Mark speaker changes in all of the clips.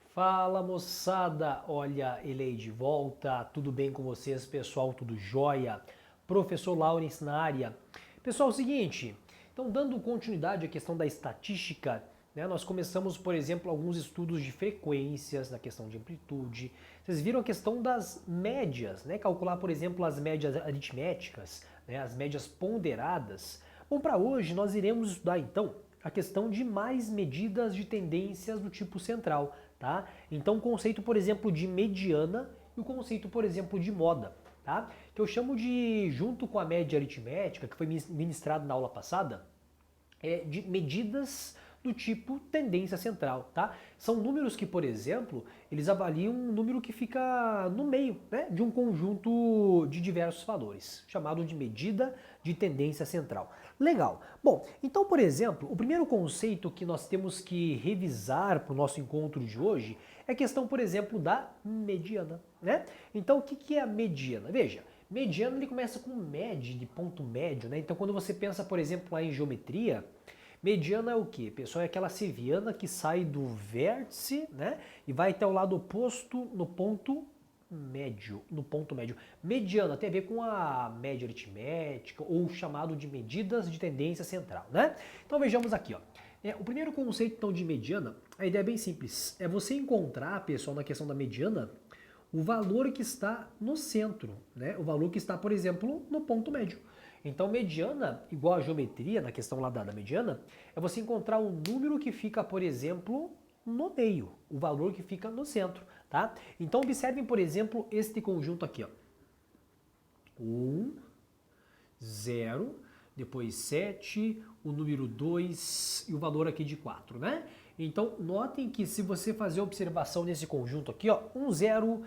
Speaker 1: Fala moçada, olha, Elei de volta, tudo bem com vocês pessoal, tudo jóia? Professor Laurence na área. Pessoal, é o seguinte, então dando continuidade à questão da estatística, né, nós começamos, por exemplo, alguns estudos de frequências, na questão de amplitude, vocês viram a questão das médias, né, calcular, por exemplo, as médias aritméticas, né, as médias ponderadas. Bom, para hoje nós iremos estudar então a questão de mais medidas de tendências do tipo central, tá? Então o conceito, por exemplo, de mediana e o conceito, por exemplo, de moda, tá? Que eu chamo de, junto com a média aritmética, que foi ministrado na aula passada, de medidas do tipo tendência central, tá? São números que, por exemplo, eles avaliam um número que fica no meio, né, de um conjunto de diversos valores, chamado de medida de tendência central. Legal. Bom, então, por exemplo, o primeiro conceito que nós temos que revisar para o nosso encontro de hoje é a questão, por exemplo, da mediana, né? Então, o que é a mediana? Veja, mediano ele começa com med, de ponto médio, né? Então quando você pensa, por exemplo, lá em geometria, mediana é o quê? Pessoal, é aquela seviana que sai do vértice, né? E vai até o lado oposto no ponto médio, no ponto médio. Mediana tem a ver com a média aritmética ou chamado de medidas de tendência central, né? Então vejamos aqui, ó. O primeiro conceito então de mediana, a ideia é bem simples. É você encontrar, pessoal, na questão da mediana, o valor que está no centro, né? O valor que está, por exemplo, no ponto médio. Então, mediana, igual a geometria, na questão lá da mediana, é você encontrar um número que fica, por exemplo, no meio, o valor que fica no centro, tá? Então, observem, por exemplo, este conjunto aqui, ó. 1, 0, depois 7, o número 2 e o valor aqui de 4, né? Então, notem que se você fazer observação nesse conjunto aqui, ó, 1, 0,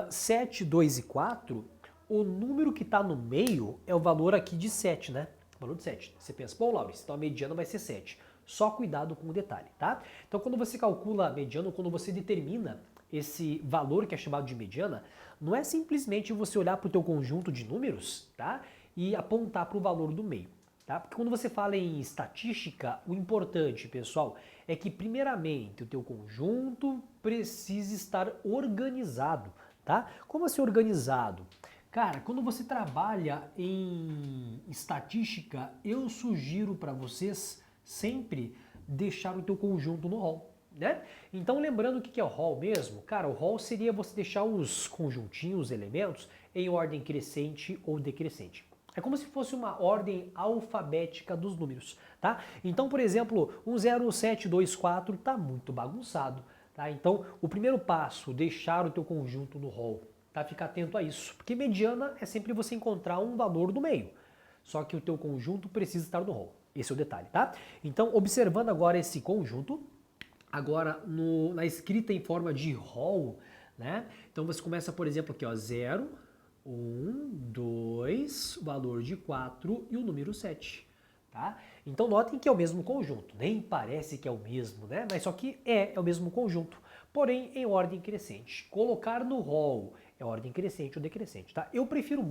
Speaker 1: 7, 2 e 4, o número que está no meio é o valor aqui de 7, né? O valor de 7. Você pensa, bom, Laurence, então a mediana vai ser 7. Só cuidado com o detalhe, tá? Então, quando você calcula a mediana, quando você determina esse valor que é chamado de mediana, não é simplesmente você olhar para o teu conjunto de números, tá? E apontar para o valor do meio. Tá? Porque quando você fala em estatística, o importante, pessoal, é que primeiramente o teu conjunto precisa estar organizado, tá? Como assim organizado? Cara, quando você trabalha em estatística, eu sugiro para vocês sempre deixar o teu conjunto no hall, né? Então, lembrando o que é o hall mesmo, cara, o hall seria você deixar os conjuntinhos, os elementos, em ordem crescente ou decrescente. É como se fosse uma ordem alfabética dos números, tá? Então, por exemplo, 1, 0, 7, 2, 4 tá muito bagunçado, tá? Então, o primeiro passo, deixar o teu conjunto no hall, tá? Fica atento a isso, porque mediana é sempre você encontrar um valor no meio, só que o teu conjunto precisa estar no hall. Esse é o detalhe, tá? Então, observando agora esse conjunto, agora na escrita em forma de hall, né? Então você começa, por exemplo, aqui, ó, 0, 1, 2, valor de 4 e o número 7. Tá? Então notem que é o mesmo conjunto, nem parece que é o mesmo, né? Mas só que é o mesmo conjunto, porém em ordem crescente. Colocar no hall é ordem crescente ou decrescente, tá? Eu prefiro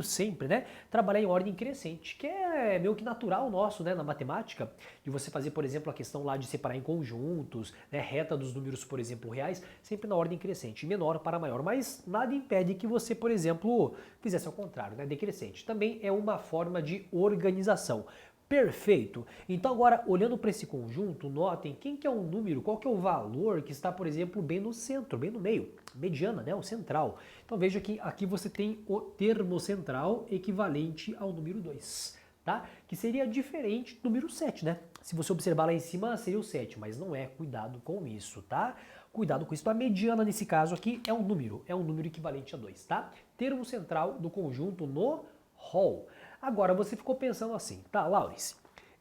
Speaker 1: sempre, né, trabalhar em ordem crescente, que é meio que natural nosso, né, na matemática, de você fazer, por exemplo, a questão lá de separar em conjuntos, né, reta dos números, por exemplo, reais, sempre na ordem crescente, menor para maior, mas nada impede que você, por exemplo, fizesse ao contrário, né, decrescente. Também é uma forma de organização. Perfeito. Então agora, olhando para esse conjunto, notem quem que é o número, qual que é o valor que está, por exemplo, bem no centro, bem no meio, mediana, né, o central. Então veja que aqui você tem o termo central equivalente ao número 2, tá? Que seria diferente do número 7, né? Se você observar lá em cima, seria o 7, mas não é. Cuidado com isso, tá? Cuidado com isso. A mediana, nesse caso aqui, é um número equivalente a 2, tá? Termo central do conjunto no hall. Agora, você ficou pensando assim, tá, Laurence,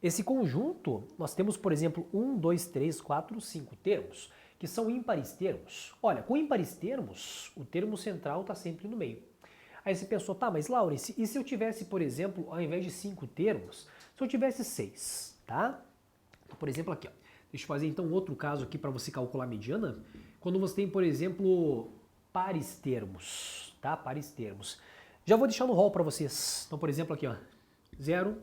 Speaker 1: esse conjunto, nós temos, por exemplo, 1, 2, 3, 4, 5 termos, que são ímpares termos. Olha, com ímpares termos, o termo central está sempre no meio. Aí você pensou, tá, mas Laurence, e se eu tivesse, por exemplo, ao invés de 5 termos, se eu tivesse 6, tá? Então, por exemplo, aqui, ó. Deixa eu fazer então outro caso aqui para você calcular a mediana. Quando você tem, por exemplo, pares termos, tá? Pares termos. Já vou deixar no rol para vocês. Então, por exemplo, aqui, ó, 0,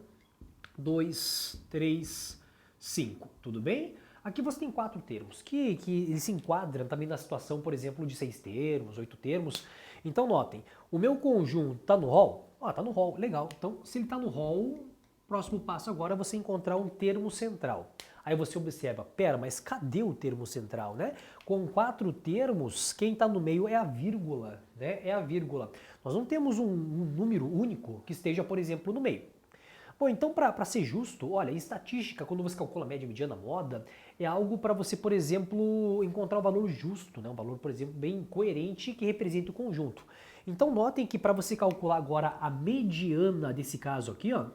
Speaker 1: 2, 3, 5, tudo bem? Aqui você tem 4 termos, que eles se enquadram também na situação, por exemplo, de 6 termos, 8 termos. Então, notem, o meu conjunto está no rol? Tá no rol, legal. Então, se ele está no rol, próximo passo agora é você encontrar um termo central. Aí você observa, pera, mas cadê o termo central, né? Com 4 termos, quem está no meio é a vírgula, né? É a vírgula. Nós não temos um número único que esteja, por exemplo, no meio. Bom, então para ser justo, olha, em estatística, quando você calcula média, mediana, moda, é algo para você, por exemplo, encontrar um valor justo, né? Um valor, por exemplo, bem coerente que represente o conjunto. Então notem que para você calcular agora a mediana desse caso aqui, ó,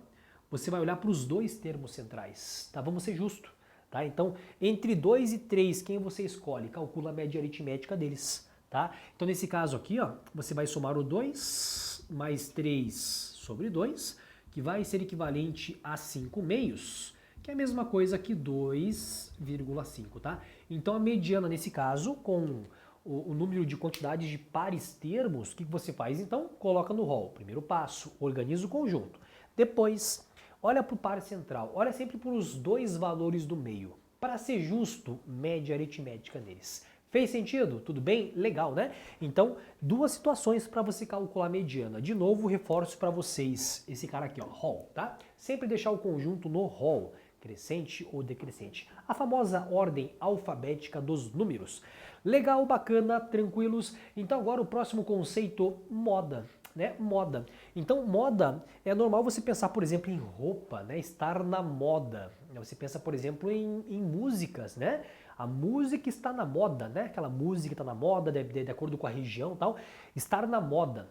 Speaker 1: você vai olhar para os 2 termos centrais, tá? Vamos ser justos, tá? Então, entre 2 e 3, quem você escolhe? Calcula a média aritmética deles, tá? Então, nesse caso aqui, ó, você vai somar o 2 mais 3 sobre 2, que vai ser equivalente a 5 meios, que é a mesma coisa que 2,5, tá? Então, a mediana, nesse caso, com o número de quantidades de pares termos, o que você faz? Então, coloca no rol. Primeiro passo, organiza o conjunto. Depois, olha para o par central, olha sempre para os 2 valores do meio. Para ser justo, média aritmética neles. Fez sentido? Tudo bem? Legal, né? Então, 2 situações para você calcular a mediana. De novo, reforço para vocês esse cara aqui, ó, rol, tá? Sempre deixar o conjunto no rol, crescente ou decrescente. A famosa ordem alfabética dos números. Legal, bacana, tranquilos. Então agora o próximo conceito, moda. Né? Moda. Então, moda é normal você pensar, por exemplo, em roupa, né? Estar na moda. Você pensa, por exemplo, em músicas, né? A música está na moda, né? Aquela música está na moda, de acordo com a região e tal. Estar na moda.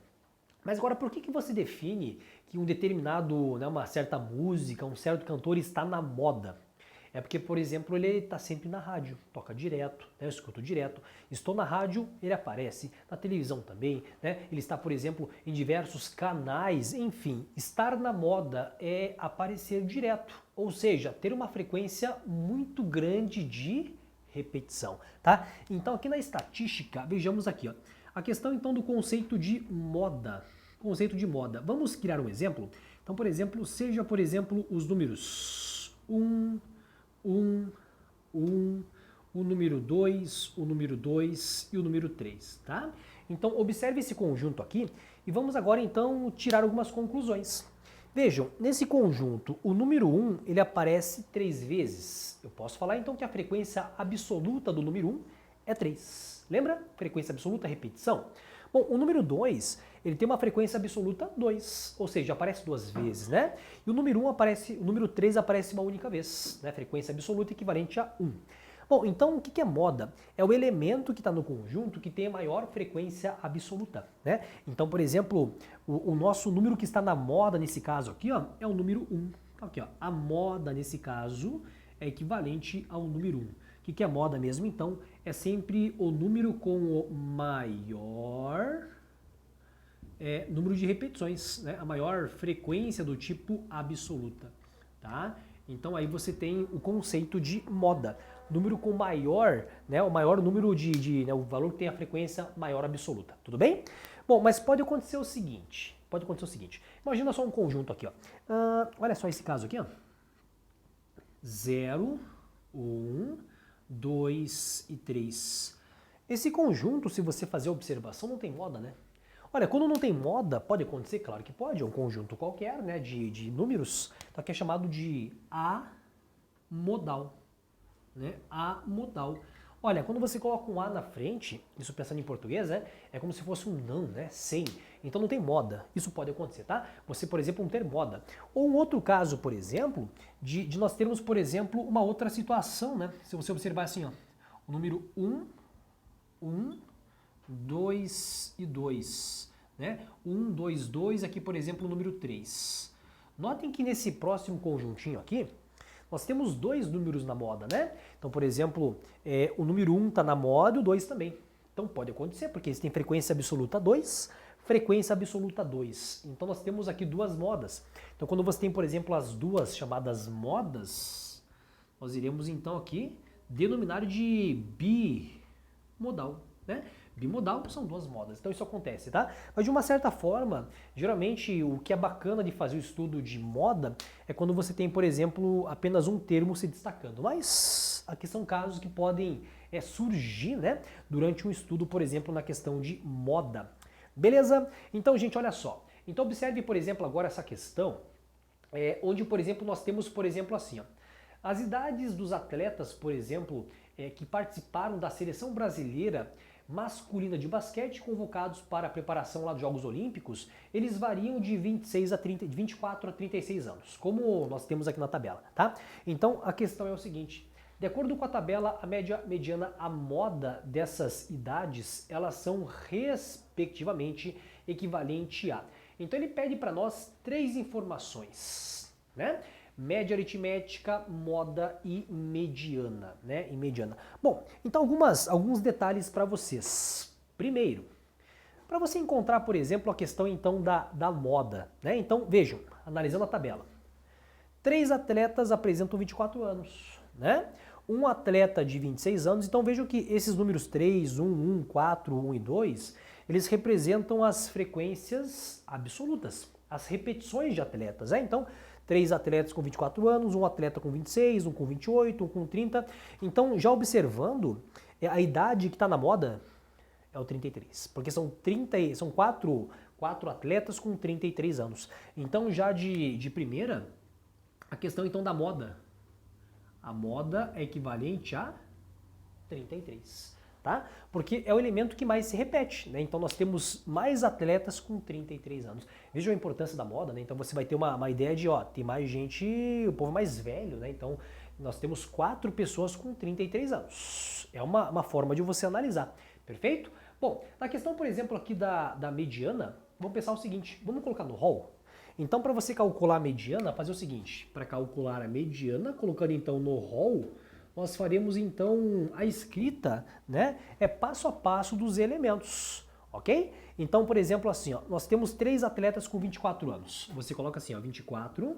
Speaker 1: Mas agora, por que você define que um determinado, né, uma certa música, um certo cantor está na moda? É porque, por exemplo, ele está sempre na rádio, toca direto, né? Eu escuto direto. Estou na rádio, ele aparece, na televisão também, né? Ele está, por exemplo, em diversos canais, enfim. Estar na moda é aparecer direto, ou seja, ter uma frequência muito grande de repetição, tá? Então, aqui na estatística, vejamos aqui, ó, a questão então do conceito de moda. Conceito de moda. Vamos criar um exemplo? Então, por exemplo, seja, por exemplo, os números 1, o número 2, o número 2 e o número 3, tá? Então, observe esse conjunto aqui e vamos agora, então, tirar algumas conclusões. Vejam, nesse conjunto, o número 1, ele aparece 3 vezes. Eu posso falar, então, que a frequência absoluta do número 1 é 3. Lembra? Frequência absoluta, repetição. Bom, o número 2, ele tem uma frequência absoluta 2, ou seja, aparece 2 vezes, né? E o número 1 aparece, o número 3 aparece uma única vez, né? Frequência absoluta equivalente a 1. Bom, então o que é moda? É o elemento que está no conjunto que tem a maior frequência absoluta, né? Então, por exemplo, o nosso número que está na moda nesse caso aqui, ó, é o número 1. Aqui, ó, a moda nesse caso é equivalente ao número 1. O que é moda mesmo? Então, é sempre o número com o maior número de repetições, né? A maior frequência do tipo absoluta, tá? Então, aí você tem o conceito de moda. Número com maior, né? O maior número né? O valor que tem a frequência maior absoluta, tudo bem? Bom, mas pode acontecer o seguinte, imagina só um conjunto aqui, ó. Olha só esse caso aqui, ó. 0, 1... 2 e 3. Esse conjunto, se você fazer a observação, não tem moda, né? Olha, quando não tem moda, pode acontecer? Claro que pode, é um conjunto qualquer, né, de números, então aqui é chamado de amodal, né? Amodal. Olha, quando você coloca um A na frente, isso pensando em português, né, é como se fosse um não, né, sem. Então não tem moda. Isso pode acontecer, tá? Você, por exemplo, não ter moda. Ou um outro caso, por exemplo, de nós termos, por exemplo, uma outra situação, né? Se você observar assim, ó, o número 1, 2 e 2, né? 1, 2, 2, aqui, por exemplo, o número 3. Notem que nesse próximo conjuntinho aqui, nós temos 2 números na moda, né? Então, por exemplo, o número 1 está na moda e o 2 também. Então pode acontecer, porque eles têm frequência absoluta 2, frequência absoluta 2. Então nós temos aqui 2 modas. Então quando você tem, por exemplo, as duas chamadas modas, nós iremos então aqui denominar de bimodal, né? Bimodal são duas modas, então isso acontece, tá? Mas de uma certa forma, geralmente o que é bacana de fazer o estudo de moda é quando você tem, por exemplo, apenas um termo se destacando. Mas aqui são casos que podem surgir, né, durante um estudo, por exemplo, na questão de moda. Beleza? Então, gente, olha só. Então observe, por exemplo, agora essa questão, onde, por exemplo, nós temos, por exemplo, assim, ó, as idades dos atletas, por exemplo, que participaram da seleção brasileira masculina de basquete convocados para a preparação lá dos Jogos Olímpicos, eles variam de 24 a 36 anos, como nós temos aqui na tabela, tá? Então a questão é o seguinte, de acordo com a tabela, a média, mediana, a moda dessas idades, elas são respectivamente equivalente a. Então ele pede para nós 3 informações, né? Média aritmética, moda e mediana, né? E mediana. Bom, então alguns detalhes para vocês. Primeiro, para você encontrar, por exemplo, a questão então da moda, né? Então, vejam, analisando a tabela. 3 atletas apresentam 24 anos, né? Um atleta de 26 anos, então vejam que esses números 3, 1, 4, 1 e 2, eles representam as frequências absolutas, as repetições de atletas, né? Então, 3 atletas com 24 anos, um atleta com 26, um com 28, um com 30. Então, já observando, a idade que está na moda é o 33, porque são 4 atletas com 33 anos. Então, já de primeira, a questão então da moda. A moda é equivalente a 33. Tá? Porque é o elemento que mais se repete, né? Então nós temos mais atletas com 33 anos. Vejam a importância da moda, né? Então você vai ter uma ideia de, ó, tem mais gente, o povo mais velho, né? Então nós temos 4 pessoas com 33 anos. É uma forma de você analisar, perfeito? Bom, na questão, por exemplo, aqui da mediana, vamos pensar o seguinte, vamos colocar no rol. Então para você calcular a mediana, fazer o seguinte, para calcular a mediana, colocando então no rol, nós faremos então a escrita, né, passo a passo dos elementos, ok? Então, por exemplo, assim, ó, nós temos 3 atletas com 24 anos. Você coloca assim, ó, 24,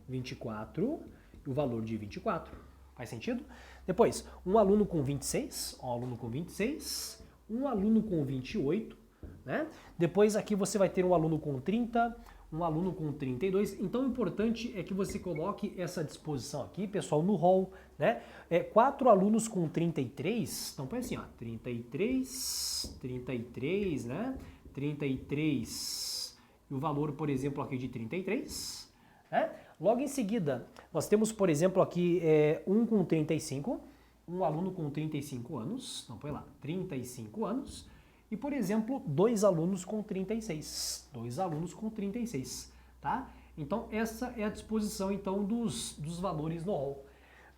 Speaker 1: e o valor de 24. Faz sentido? Depois, um aluno com 26, um aluno com 26, um aluno com 28, né? Depois aqui você vai ter um aluno com 30, um aluno com 32, então o importante é que você coloque essa disposição aqui, pessoal, no rol, né? 4 alunos com 33, então põe assim, ó, 33, né? 33, e o valor, por exemplo, aqui de 33, né? Logo em seguida, nós temos, por exemplo, aqui um com 35, um aluno com 35 anos, então põe lá, 35 anos, e, por exemplo, 2 alunos com 36. 2 alunos com 36, tá? Então, essa é a disposição, então, dos valores no rol.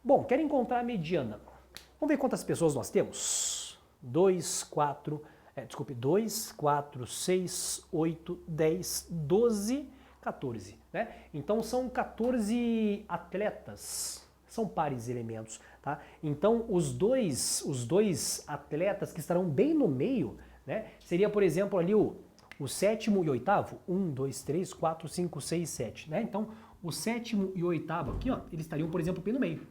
Speaker 1: Bom, quero encontrar a mediana. Vamos ver quantas pessoas nós temos? 2, 4, 6, 8, 10, 12, 14, né? Então, são 14 atletas. São pares elementos, tá? Então, os dois atletas que estarão bem no meio, né? Seria, por exemplo, ali o 7º e 8º, 1, 2, 3, 4, 5, 6, 7, né? Então, o 7º e o 8º aqui, ó, eles estariam, por exemplo, bem no meio.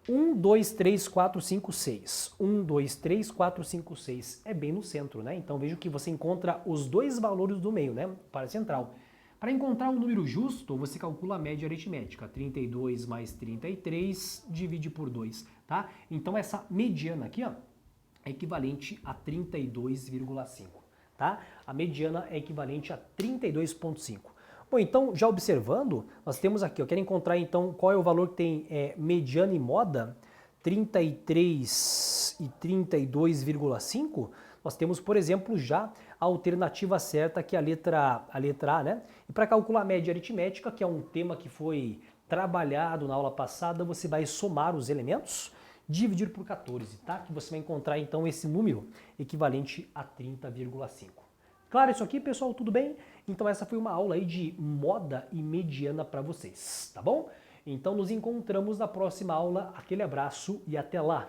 Speaker 1: 1, 2, 3, 4, 5, 6. 1, 2, 3, 4, 5, 6. É bem no centro, né? Então, veja que você encontra os dois valores do meio, né? Para central. Para encontrar um número justo, você calcula a média aritmética. 32 mais 33 divide por 2, tá? Então, essa mediana aqui, ó, é equivalente a 32,5, tá? A mediana é equivalente a 32,5. Bom, então, já observando, nós temos aqui, eu quero encontrar então qual é o valor que tem mediana e moda, 33 e 32,5. Nós temos, por exemplo, já a alternativa certa, que é a letra A, né? E para calcular a média aritmética, que é um tema que foi trabalhado na aula passada, você vai somar os elementos, dividir por 14, tá? Que você vai encontrar então esse número equivalente a 30,5. Claro isso aqui, pessoal? Tudo bem? Então essa foi uma aula aí de moda e mediana para vocês, tá bom? Então nos encontramos na próxima aula. Aquele abraço e até lá!